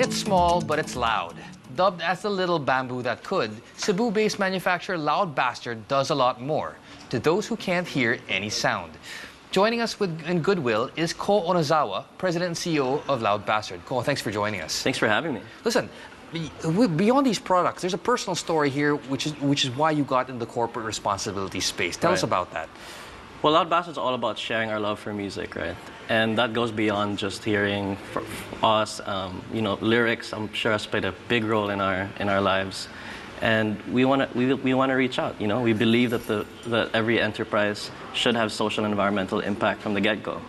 It's small, but it's loud. Dubbed as the little bamboo that could, Cebu-based manufacturer Loudbasstard does a lot more to those who can't hear any sound. Joining us in goodwill is Ko Onozawa, President and CEO of Loudbasstard. Ko, thanks for joining us. Thanks for having me. Listen, beyond these products, there's a personal story here, which is why you got in the corporate responsibility space. Tell us about that. Well, Loudbasstard is all about sharing our love for music, right? And that goes beyond just hearing us. Lyrics, I'm sure, has played a big role in our lives. And we want to reach out. We believe that every enterprise should have social and environmental impact from the get-go.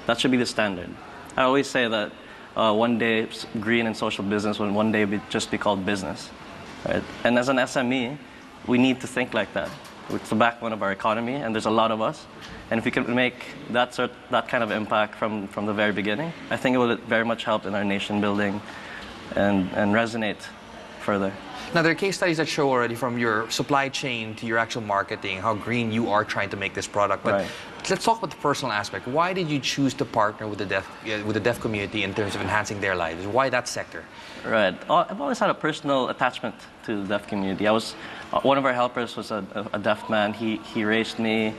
That should be the standard. I always say that one day green and social business will one day just be called business, right? And as an SME, we need to think like that. It's the backbone of our economy, and there's a lot of us. And if we can make that kind of impact from the very beginning, I think it will very much help in our nation building and resonate further. Now, there are case studies that show already from your supply chain to your actual marketing, how green you are trying to make this product. But let's talk about the personal aspect. Why did you choose to partner with the deaf community in terms of enhancing their lives? Why that sector? Right. I've always had a personal attachment to the deaf community. One of our helpers was a deaf man. He raised me.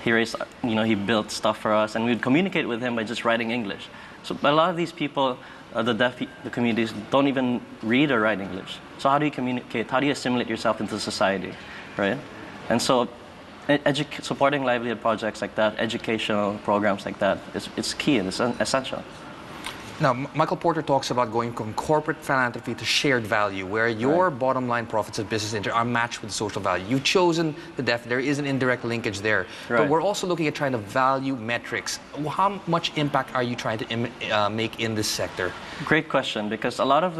He built stuff for us, and we'd communicate with him by just writing English. So a lot of these people, the communities, don't even read or write English. So how do you communicate? How do you assimilate yourself into society, right? And so supporting livelihood projects like that, educational programs like that, it's key and it's essential. Now, Michael Porter talks about going from corporate philanthropy to shared value, where your bottom line profits of business are matched with social value. You've chosen the deaf. There is an indirect linkage there. But we're also looking at trying to value metrics. How much impact are you trying to make in this sector? Great question, because a lot of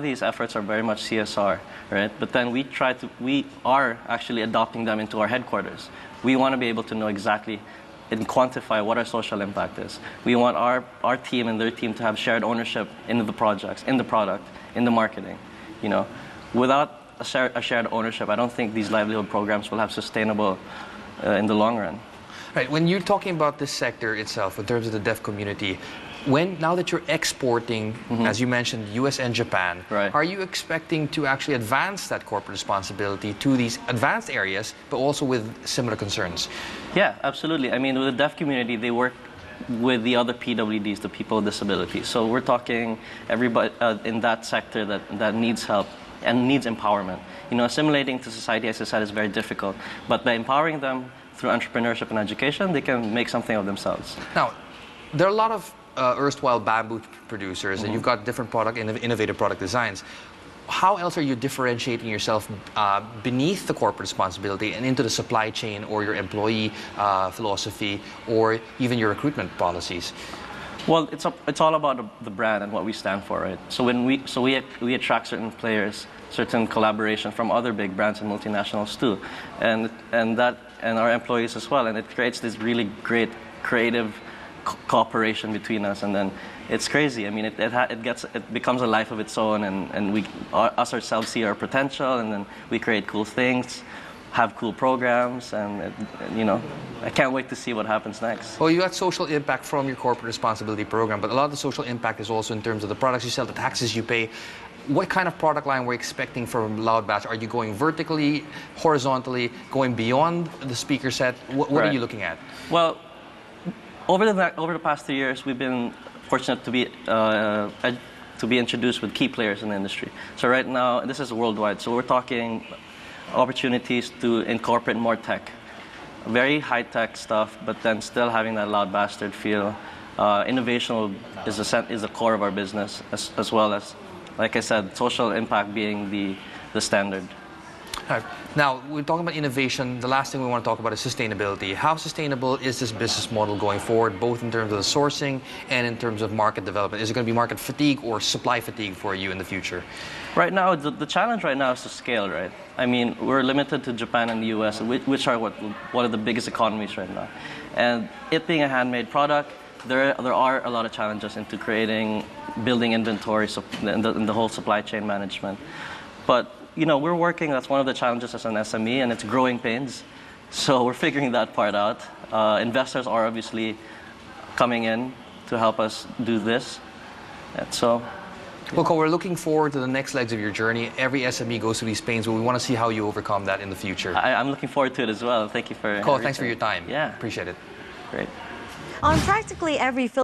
these efforts are very much CSR, right? But then we are actually adopting them into our headquarters. We want to be able to know exactly and quantify what our social impact is. We want our team and their team to have shared ownership in the projects, in the product, in the marketing. Without a shared ownership, I don't think these livelihood programs will have sustainable in the long run. Right. When you're talking about this sector itself, in terms of the deaf community, now that you're exporting, as you mentioned, US and Japan, are you expecting to actually advance that corporate responsibility to these advanced areas, but also with similar concerns? Yeah, absolutely. I mean, with the deaf community, they work with the other PWDs, the people with disabilities. So we're talking everybody in that sector that needs help and needs empowerment. Assimilating to society, as I said, is very difficult. But by empowering them through entrepreneurship and education, they can make something of themselves. Now, there are a lot of erstwhile bamboo producers, and you've got different innovative product designs. How else are you differentiating yourself beneath the corporate responsibility and into the supply chain or your employee philosophy or even your recruitment policies? Well, it's all about the brand and what we stand for, right? So we attract certain players, certain collaboration from other big brands and multinationals too, and our employees as well, and it creates this really great creative cooperation between us, and then it's crazy. I mean, it becomes a life of its own, and we ourselves see our potential, and then we create cool things, have cool programs, and I can't wait to see what happens next. Well, you got social impact from your corporate responsibility program, but a lot of the social impact is also in terms of the products you sell, the taxes you pay. What kind of product line we're expecting from Loudbasstard? Are you going vertically, horizontally, going beyond the speaker set? What are you looking at? Well, over the past 3 years, we've been fortunate to be introduced with key players in the industry. So right now, this is worldwide. So we're talking opportunities to incorporate more tech, very high-tech stuff, but then still having that Loudbasstard feel. Innovation is the core of our business, as well as, like I said, social impact being the standard. Now, we're talking about innovation. The last thing we want to talk about is sustainability. How sustainable is this business model going forward, both in terms of the sourcing and in terms of market development? Is it going to be market fatigue or supply fatigue for you in the future? Right now, the challenge right now is to scale, right? I mean, we're limited to Japan and the US, which are one of the biggest economies right now. And it being a handmade product, there are a lot of challenges into building inventory, in the whole supply chain management. But we're working, that's one of the challenges as an SME, and it's growing pains. So we're figuring that part out. Investors are obviously coming in to help us do this. And so Well, Cole, we're looking forward to the next legs of your journey. Every SME goes through these pains, but we want to see how you overcome that in the future. I'm looking forward to it as well. Thank you for Cole, thanks for your time. Yeah. Appreciate it. Great. On practically every